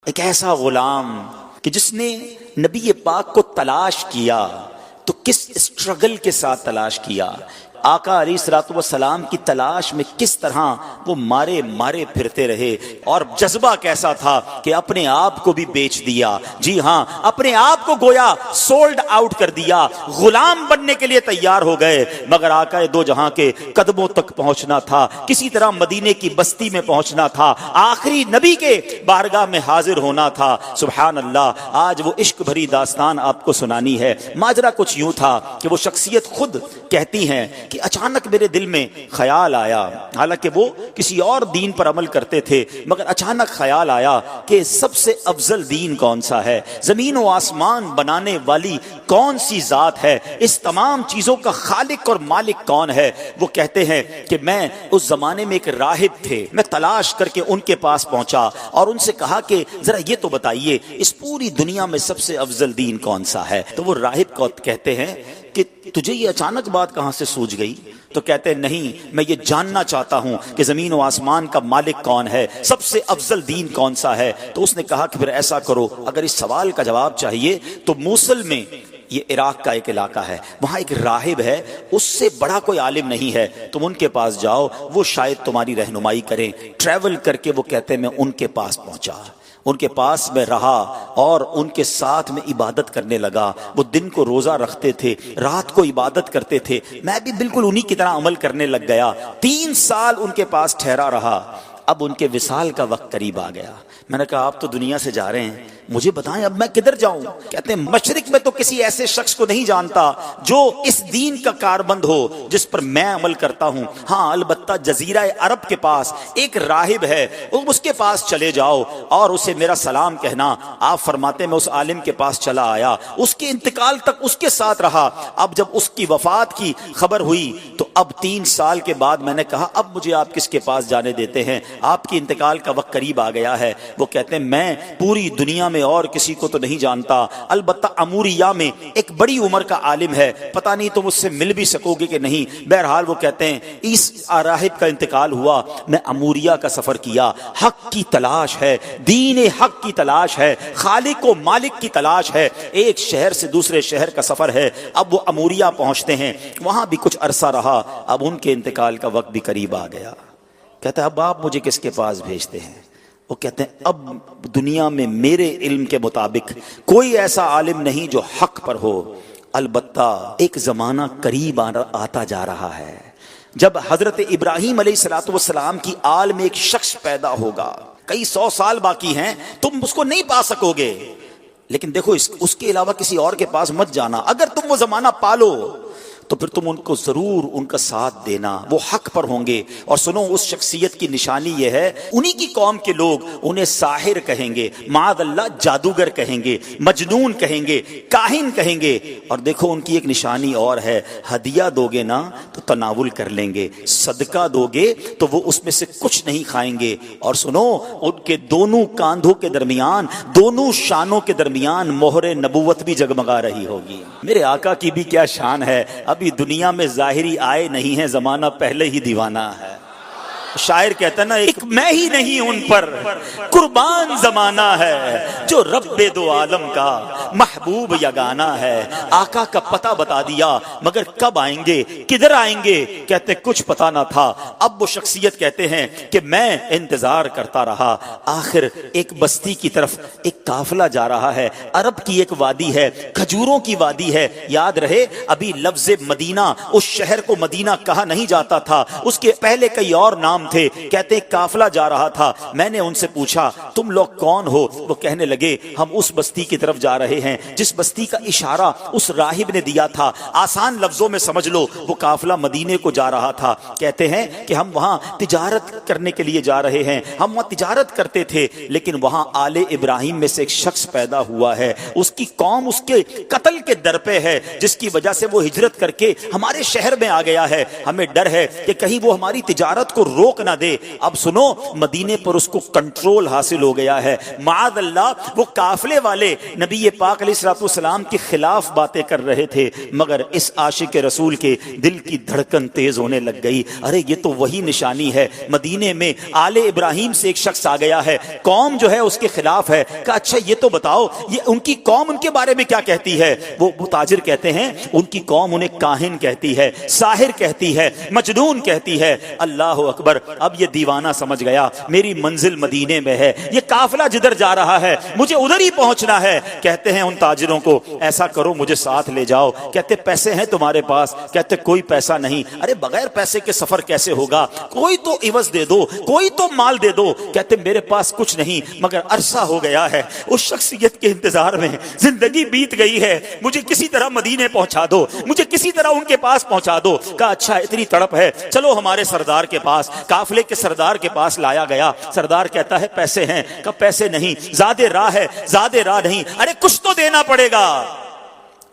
ایک ایسا غلام کہ جس نے نبی پاک کو تلاش کیا تو کس اسٹرگل کے ساتھ تلاش کیا، آقا علیہ الصلوۃ والسلام کی تلاش میں کس طرح وہ مارے مارے پھرتے رہے، اور جذبہ کیسا تھا کہ اپنے آپ کو بھی بیچ دیا، جی ہاں اپنے آپ کو گویا سولڈ آؤٹ کر دیا، غلام بننے کے لیے تیار ہو گئے، مگر آقا دو جہاں کے قدموں تک پہنچنا تھا، کسی طرح مدینے کی بستی میں پہنچنا تھا، آخری نبی کے بارگاہ میں حاضر ہونا تھا۔ سبحان اللہ، آج وہ عشق بھری داستان آپ کو سنانی ہے۔ ماجرا کچھ یوں تھا کہ وہ شخصیت خود کہتی ہیں کہ اچانک میرے دل میں خیال آیا، حالانکہ وہ کسی اور دین پر عمل کرتے تھے، مگر اچانک خیال آیا کہ سب سے افضل دین کون سا ہے، زمین و آسمان بنانے والی کون سی ذات ہے، اس تمام چیزوں کا خالق اور مالک کون ہے۔ وہ کہتے ہیں کہ میں اس زمانے میں ایک راہب تھے، میں تلاش کر کے ان کے پاس پہنچا اور ان سے کہا کہ ذرا یہ تو بتائیے اس پوری دنیا میں سب سے افضل دین کون سا ہے۔ تو وہ راہب کو کہتے ہیں کہ تجھے یہ اچانک بات کہاں سے سوجھ گئی؟ تو کہتے ہیں نہیں، میں یہ جاننا چاہتا ہوں کہ زمین و آسمان کا مالک کون ہے، سب سے افضل دین کون سا ہے۔ تو اس نے کہا کہ پھر ایسا کرو، اگر اس سوال کا جواب چاہیے تو موصل میں، یہ عراق کا ایک علاقہ ہے، وہاں ایک راہب ہے، اس سے بڑا کوئی عالم نہیں ہے، تم ان کے پاس جاؤ، وہ شاید تمہاری رہنمائی کریں۔ ٹریول کر کے وہ کہتے ہیں میں ان کے پاس پہنچا، ان کے پاس میں رہا اور ان کے ساتھ میں عبادت کرنے لگا۔ وہ دن کو روزہ رکھتے تھے، رات کو عبادت کرتے تھے، میں بھی بالکل انہی کی طرح عمل کرنے لگ گیا۔ 3 سال ان کے پاس ٹھہرا رہا۔ اب ان کے وصال کا وقت قریب آ گیا۔ میں نے کہا آپ تو دنیا سے جا رہے ہیں، مجھے بتائیں اب میں کدھر جاؤں؟ کہتے ہیں مشرق میں تو کسی ایسے شخص کو نہیں جانتا جو اس دین کا کاربند ہو جس پر میں عمل کرتا ہوں، ہاں البتہ جزیرہ عرب کے پاس ایک راہب ہے، اس کے پاس چلے جاؤ اور اسے میرا سلام کہنا۔ آپ فرماتے ہیں میں اس عالم کے پاس چلا آیا، اس کے انتقال تک اس کے ساتھ رہا۔ اب جب اس کی وفات کی خبر ہوئی تو اب 3 سال کے بعد میں نے کہا اب مجھے آپ کس کے پاس جانے دیتے ہیں، آپ کی انتقال کا وقت قریب آ گیا ہے۔ وہ کہتے ہیں میں پوری دنیا میں اور کسی کو تو نہیں جانتا، البتہ اموریہ میں ایک بڑی عمر کا عالم ہے، پتہ نہیں تم اس سے مل بھی سکو گے کہ نہیں۔ بہرحال وہ کہتے ہیں اس راہب کا انتقال ہوا، میں اموریہ کا سفر کیا، حق کی تلاش ہے، دین حق کی تلاش ہے، خالق و مالک کی تلاش ہے، ایک شہر سے دوسرے شہر کا سفر ہے۔ اب وہ اموریہ پہنچتے ہیں، وہاں بھی کچھ عرصہ رہا، اب ان کے انتقال کا وقت بھی قریب آ گیا۔ کہتا ہے اب آپ مجھے کس کے پاس بھیجتے ہیں؟ وہ کہتے ہیں اب دنیا میں میرے علم کے مطابق کوئی ایسا عالم نہیں جو حق پر ہو، البتہ ایک زمانہ قریب آتا جا رہا ہے جب حضرت ابراہیم علیہ السلام کی آل میں ایک شخص پیدا ہوگا، کئی 100 سال باقی ہیں، تم اس کو نہیں پا سکو گے، لیکن دیکھو اس کے علاوہ کسی اور کے پاس مت جانا، اگر تم وہ زمانہ پالو تو پھر تم ان کو ضرور ان کا ساتھ دینا، وہ حق پر ہوں گے۔ اور سنو اس شخصیت کی نشانی یہ ہے، انہی کی قوم کے لوگ انہیں ساحر کہیں گے، معاذ اللہ جادوگر کہیں گے، مجنون کہیں گے، کاہن کہیں گے، اور دیکھو ان کی ایک نشانی اور ہے، ہدیہ دو گے نا تو تناول کر لیں گے، صدقہ دو گے تو وہ اس میں سے کچھ نہیں کھائیں گے۔ اور سنو ان کے دونوں کاندھوں کے درمیان، دونوں شانوں کے درمیان مہر نبوت بھی جگمگا رہی ہوگی۔ میرے آقا کی بھی کیا شان ہے، ابھی دنیا میں ظاہری آئے نہیں ہیں، زمانہ پہلے ہی دیوانہ ہے۔ شاعر کہتا ہے نا ایک میں ہی نہیں ان پر قربان زمانہ ہے، جو رب دو عالم کا محبوب یگانہ ہے۔ آقا کا پتہ بتا دیا، مگر کب آئیں گے، کدھر آئیں گے، کہتے کچھ پتہ نہ تھا۔ اب وہ شخصیت کہتے ہیں کہ میں انتظار کرتا رہا، آخر ایک بستی کی طرف ایک قافلہ جا رہا ہے، عرب کی ایک وادی ہے، کھجوروں کی وادی ہے، یاد رہے ابھی لفظ مدینہ اس شہر کو مدینہ کہا نہیں جاتا تھا، اس کے پہلے کئی اور نام تھے۔ کہتے ہیں قافلہ جا رہا تھا، میں نے ان سے پوچھا تم لوگ کون ہو؟ وہ کہنے لگے ہم اس بستی کی طرف جا رہے ہیں جس بستی کا اشارہ اس راہب نے دیا تھا، آسان لفظوں میں سمجھ لو وہ قافلہ مدینے کو جا رہا تھا۔ کہتے ہیں کہ ہم وہاں تجارت کرنے کے لیے جا رہے ہیں، ہم وہاں تجارت کرتے تھے، لیکن وہاں آل ابراہیم میں سے ایک شخص پیدا ہوا ہے، اس کی قوم اس کے قتل کے در پہ ہے، جس کی وجہ سے وہ ہجرت کر کے ہمارے شہر میں آ گیا ہے، ہمیں ڈر ہے کہ کہیں وہ ہماری تجارت کو روک روک نہ دے. اب سنو, مدینے پر اس کو کنٹرول حاصل ہو گیا ہے. معاذ اللہ وہ قافلے والے نبی پاک علیہ الصلوۃ والسلام کے خلاف باتیں کر رہے تھے, مگر اس عاشق رسول کے دل کی دھڑکن تیز ہونے لگ گئی. ارے یہ تو وہی نشانی ہے. مدینے میں آل ابراہیم سے ایک شخص آ گیا ہے, قوم جو ہے اس کے خلاف ہے. کہا اچھا یہ تو بتاؤ یہ ان کی قوم ان کے بارے میں کیا کہتی ہے؟ وہ تاجر کہتے ہیں ان کی قوم انہیں کاہن کہتی ہے, ساحر کہتی ہے, مجنون کہتی ہے. اللہ اکبر. اب یہ دیوانہ سمجھ گیا میری منزل مدینے میں ہے, یہ قافلہ جدھر جا رہا ہے مجھے ادھر ہی پہنچنا ہے. کہتے ہیں ان تاجروں کو ایسا کرو مجھے ساتھ لے جاؤ. کہتے پیسے ہیں تمہارے پاس؟ کہتے کوئی پیسہ نہیں. ارے بغیر پیسے کے سفر کیسے ہوگا؟ کوئی تو عوض دے دو, کوئی تو مال دے دو. کہتے میرے پاس کچھ نہیں, مگر عرصہ ہو گیا ہے اس شخصیت کے انتظار میں, زندگی بیت گئی ہے, مجھے کسی طرح مدینے پہنچا دو, مجھے کسی طرح ان کے پاس پہنچا دو. کہا اچھا اتنی تڑپ ہے چلو ہمارے سردار کے پاس. قافلے کے سردار کے پاس لایا گیا. سردار کہتا ہے پیسے ہیں؟ کہا پیسے نہیں, زیادہ راہ ہے. زیادہ راہ نہیں. ارے کچھ تو دینا پڑے گا.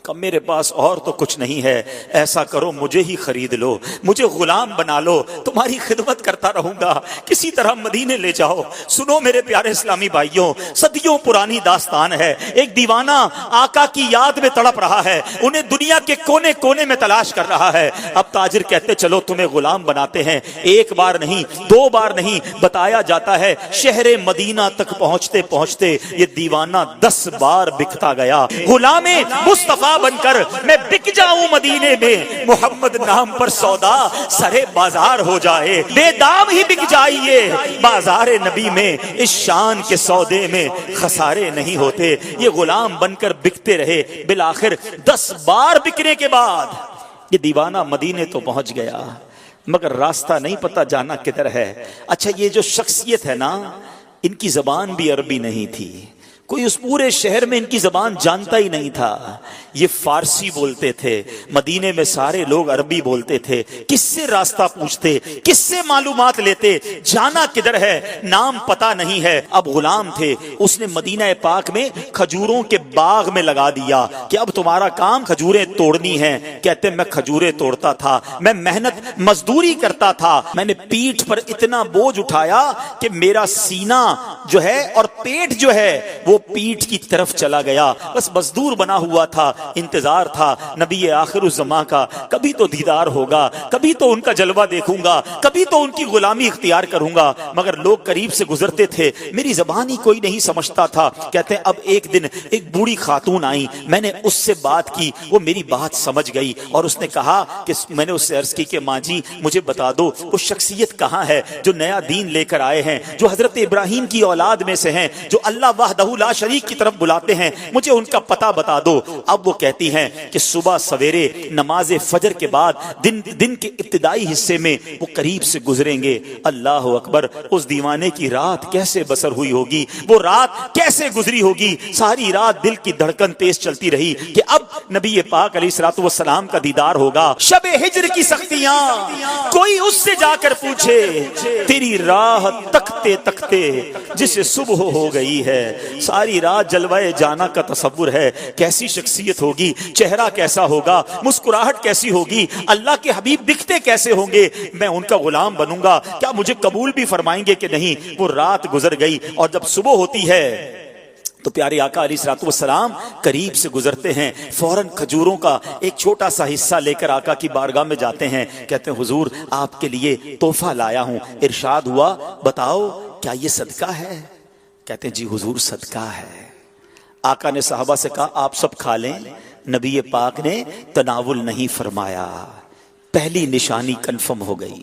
کہ میرے پاس اور تو کچھ نہیں ہے, ایسا کرو مجھے ہی خرید لو, مجھے غلام بنا لو, تمہاری خدمت کرتا رہوں گا, کسی طرح مدینے لے جاؤ. سنو میرے پیارے اسلامی بھائیوں, صدیوں پرانی داستان ہے. ایک دیوانہ آقا کی یاد میں تڑپ رہا ہے, انہیں دنیا کے کونے کونے میں تلاش کر رہا ہے. اب تاجر کہتے چلو تمہیں غلام بناتے ہیں. ایک بار نہیں, دو بار نہیں, بتایا جاتا ہے شہر مدینہ تک پہنچتے پہنچتے یہ دیوانہ 10 بار بکتا گیا. غلام مصطفیٰ بن کر میں بک جاؤں مدینے میں, محمد نام پر سودا سرے بازار ہو جائے, بے دام ہی بک جائیے بازار نبی میں, اس شان کے سودے میں خسارے نہیں ہوتے. یہ غلام بن کر بکتے رہے. بالآخر 10 بار بکنے کے بعد یہ دیوانہ مدینے تو پہنچ گیا, مگر راستہ نہیں پتا جانا کدھر ہے. اچھا یہ جو شخصیت ہے نا, ان کی زبان بھی عربی نہیں تھی. کوئی اس پورے شہر میں ان کی زبان جانتا ہی نہیں تھا. یہ فارسی بولتے تھے, مدینے میں سارے لوگ عربی بولتے تھے. کس سے راستہ پوچھتے, کس سے معلومات لیتے, جانا کدھر ہے, نام پتا نہیں ہے. اب غلام تھے, اس نے مدینہ پاک میں کھجوروں کے باغ میں لگا دیا کہ اب تمہارا کام کھجوریں توڑنی ہیں. کہتے میں کھجوریں توڑتا تھا, میں محنت مزدوری کرتا تھا, میں نے پیٹھ پر اتنا بوجھ اٹھایا کہ میرا سینہ جو ہے اور پیٹ جو ہے وہ پیٹھ کی طرف چلا گیا. بس مزدور بنا ہوا تھا, انتظار تھا نبی آخر الزمان کا, کبھی تو دیدار ہوگا, کبھی تو ان کا جلوہ دیکھوں گا, کبھی تو ان کی غلامی اختیار کروں گا. مگر لوگ قریب سے گزرتے تھے, میری زبان ہی کوئی نہیں سمجھتا تھا. کہتے ہیں اب ایک دن ایک بوڑھی خاتون آئی, میں نے اس سے بات کی, وہ میری بات سمجھ گئی اور اس نے کہا کہ میں نے اس سے عرض کی کہ ماں جی مجھے بتا دو وہ شخصیت کہاں ہے جو نیا دین لے کر آئے ہیں, جو حضرت ابراہیم کی اولاد میں سے ہیں, جو اللہ وحدہ لا شریک کی طرف بلاتے ہیں, مجھے ان کا پتہ بتا دو. اب وہ کہتی ہیں کہ صبح سویرے نماز فجر کے بعد دن کے ابتدائی حصے میں وہ قریب سے گزریں گے. اللہ اکبر. اس دیوانے کی رات کیسے بسر ہوئی ہوگی, وہ رات کیسے گزری ہوگی. ساری رات دل کی دھڑکن تیز چلتی رہی کہ اب نبی پاک علیہ الصلوۃ والسلام کا دیدار ہوگا. شب ہجر کی سختیاں کوئی اس سے جا کر پوچھے, تیری راہ تکتے تکتے جسے صبح ہو گئی ہے. ساری رات جلوہ جانا کا تصور ہے, کیسی شخصیت ہوگی, چہرہ کیسا ہوگا, مسکراہٹ کیسی ہوگی, اللہ کے حبیب دکھتے کیسے ہوں گے, میں ان کا غلام بنوں گا, کیا مجھے قبول بھی فرمائیں گے کہ نہیں. وہ رات گزر گئی اور جب صبح ہوتی ہے تو پیارے آقا علیہ الصلوۃ والسلام قریب سے گزرتے ہیں, فوراً کھجوروں کا ایک چھوٹا سا حصہ لے کر آقا کی بارگاہ میں جاتے ہیں. کہتے ہیں حضور آپ کے لیے تحفہ لایا ہوں. ارشاد ہوا بتاؤ کیا یہ صدقہ ہے؟ کہتے ہیں جی حضور صدقہ ہے. آقا نے صحابہ سے کہا آپ سب کھا لیں. نبی پاک نے تناول نہیں فرمایا. پہلی نشانی کنفرم ہو گئی.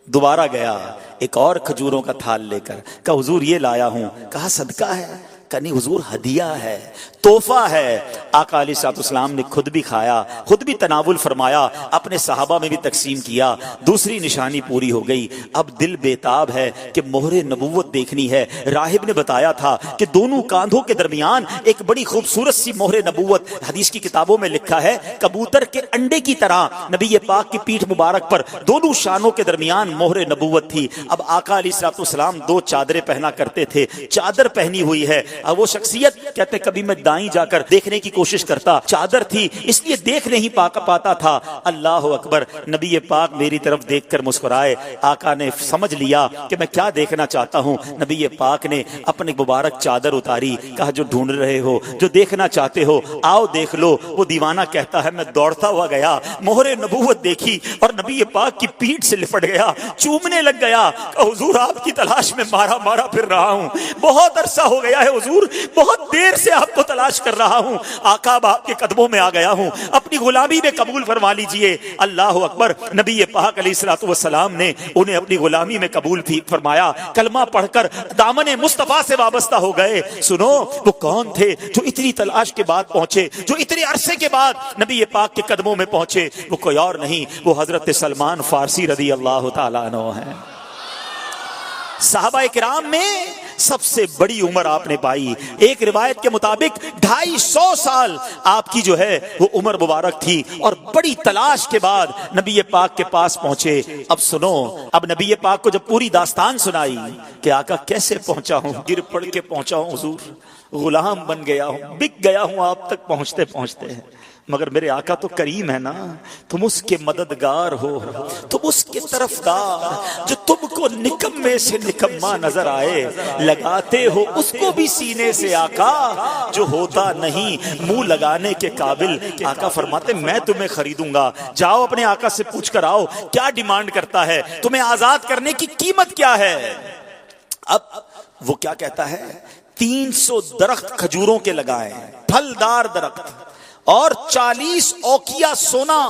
دوبارہ گیا ایک اور کھجوروں کا تھال لے کر, کہا حضور یہ لایا ہوں. کہا صدقہ ہے؟ کہا نہیں حضور ہدیہ ہے, تحفہ ہے. آقا علیہ الصلوۃ والسلام نے خود بھی کھایا, خود بھی تناول فرمایا, اپنے صحابہ میں بھی تقسیم کیا. دوسری نشانی پوری ہو گئی. اب دل بیتاب ہے کہ مہر نبوت دیکھنی ہے. راہب نے بتایا تھا کہ دونوں کاندھوں کے درمیان ایک بڑی خوبصورت سی مہر نبوت, حدیث کی کتابوں میں لکھا ہے کبوتر کے انڈے کی طرح نبی پاک کی پیٹھ مبارک پر دونوں شانوں کے درمیان مہر نبوت تھی. اب آقا علیہ الصلوۃ والسلام 2 چادریں پہنا کرتے تھے, چادر پہنی ہوئی ہے, اور وہ شخصیت کہتے کبھی میں دائیں جا کر دیکھنے کی کوشش کرتا، چادر تھی اس لیے دیکھ نہیں پاتا تھا۔ اللہ اکبر، نبی پاک میری طرف دیکھ کر مسکرائے۔ آقا نے سمجھ لیا کہ میں کیا دیکھنا چاہتا ہوں، نبی پاک نے اپنی مبارک چادر اتاری، کہا جو ڈھونڈ رہے ہو، جو دیکھنا چاہتے ہو آؤ دیکھ لو۔ وہ دیوانہ کہتا ہے میں دوڑتا ہوا گیا، مہر نبوت دیکھی اور نبی پاک کی پیٹھ سے لپٹ گیا، چومنے لگ گیا، کہ حضور آپ کی تلاش میں مارا پھر رہا ہوں، بہت عرصہ ہو گیا ہے حضور، بہت دیر سے آپ کو تلاش کر رہا ہوں، آقا اب آپ کے قدموں میں آ گیا ہوں، اپنی غلامی میں قبول فرما لیجئے۔ اللہ اکبر، نبی پاک علیہ الصلوۃ والسلام نے انہیں اپنی غلامی میں قبول فرمایا، کلمہ پڑھ کر دامن مصطفیٰ سے وابستہ ہو گئے۔ سنو وہ کون تھے جو اتنی تلاش کے بعد پہنچے، جو اتنے عرصے کے بعد نبی پاک کے قدموں میں پہنچے؟ وہ کوئی اور نہیں، وہ حضرت سلمان فارسی رضی اللہ تعالیٰ عنہ ہیں۔ صحابہ کرام میں سب سے بڑی عمر آپ نے پائی، ایک روایت کے مطابق 250 سال آپ کی جو ہے وہ عمر مبارک تھی، اور بڑی تلاش کے بعد نبی پاک کے پاس پہنچے۔ اب سنو، اب نبی پاک کو جب پوری داستان سنائی کہ آقا کیسے پہنچا ہوں، گر پڑ کے پہنچا ہوں حضور، غلام بن گیا ہوں، بک گیا ہوں آپ تک پہنچتے پہنچتے ہیں، مگر میرے آقا تو کریم ہے نا، تم اس کے مددگار ہو، تم اس کے طرفدار، جو تم کو نکمے سے نکما نظر آئے، لگاتے ہو اس کو بھی سینے سے آقا، جو ہوتا نہیں منہ لگانے کے قابل۔ آقا فرماتے میں تمہیں خریدوں گا، جاؤ اپنے آقا سے پوچھ کر آؤ کیا ڈیمانڈ کرتا ہے، تمہیں آزاد کرنے کی قیمت کیا ہے۔ اب وہ کیا کہتا ہے، 300 درخت کھجوروں کے لگائیں، پھلدار درخت، اور 40 اوقیہ سونا،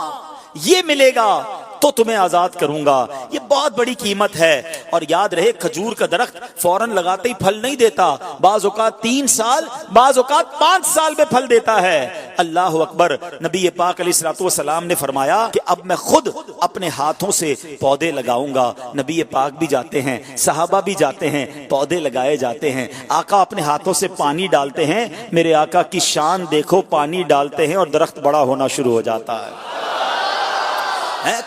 یہ ملے گا تو تمہیں آزاد کروں گا۔ یہ بہت بڑی قیمت ہے، اور یاد رہے کھجور کا درخت فوراً لگاتے ہی پھل نہیں دیتا، بعض اوقات 3 سال، بعض اوقات 5 سال میں پھل دیتا ہے۔ اللہ اکبر، نبی پاک علیہ الصلوۃ والسلام نے فرمایا کہ اب میں خود اپنے ہاتھوں سے پودے لگاؤں گا۔ نبی پاک بھی جاتے ہیں، صحابہ بھی جاتے ہیں، پودے لگائے جاتے ہیں، آقا اپنے ہاتھوں سے پانی ڈالتے ہیں، میرے آقا کی شان دیکھو، پانی ڈالتے ہیں اور درخت بڑا ہونا شروع ہو جاتا ہے۔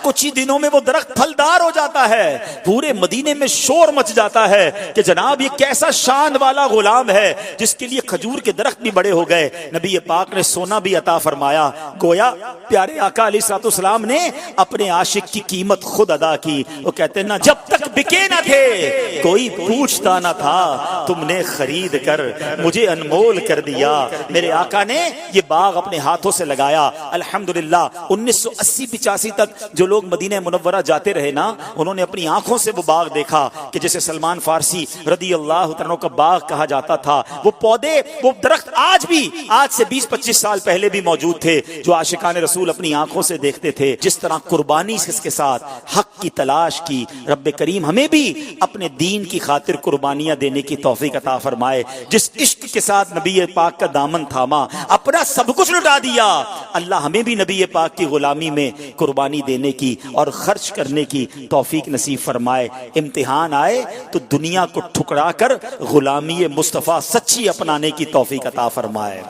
کچھ ہی دنوں میں وہ درخت پھلدار ہو جاتا ہے، پورے مدینے میں شور مچ جاتا ہے کہ جناب یہ کیسا شان والا غلام ہے جس کے لیے کھجور کے درخت بھی بڑے ہو گئے۔ نبی پاک نے سونا بھی عطا فرمایا، گویا پیارے آقا علیہ الصلوۃ والسلام نے اپنے عاشق کی قیمت خود ادا کی۔ وہ کہتے ہیں نا جب تک بکے نہ تھے کوئی پوچھتا نہ تھا، تم نے خرید کر مجھے انمول کر دیا۔ میرے آقا نے یہ باغ اپنے ہاتھوں سے لگایا۔ الحمدللہ 1980-85 تک جو لوگ مدینہ منورہ جاتے رہے نا، انہوں نے اپنی آنکھوں سے وہ باغ دیکھا کہ جسے سلمان فارسی رضی اللہ عنہ کا باغ کہا جاتا تھا۔ وہ پودے، وہ درخت آج بھی، آج سے 20-25 سال پہلے بھی موجود تھے، جو عاشقان رسول اپنی آنکھوں سے دیکھتے تھے۔ جس طرح قربانی کے ساتھ حق کی تلاش کی، رب کریم ہمیں بھی اپنے دین کی خاطر قربانیاں دینے کی توفیق عطا فرمائے۔ جس عشق کے ساتھ نبی پاک کا دامن تھاما، اپنا سب کچھ لٹا دیا، اللہ ہمیں بھی نبی پاک کی غلامی میں قربانی دینے کی اور خرچ کرنے کی توفیق نصیب فرمائے۔ امتحان آئے تو دنیا کو ٹھکرا کر غلامی مصطفیٰ سچی اپنانے کی توفیق عطا فرمائے۔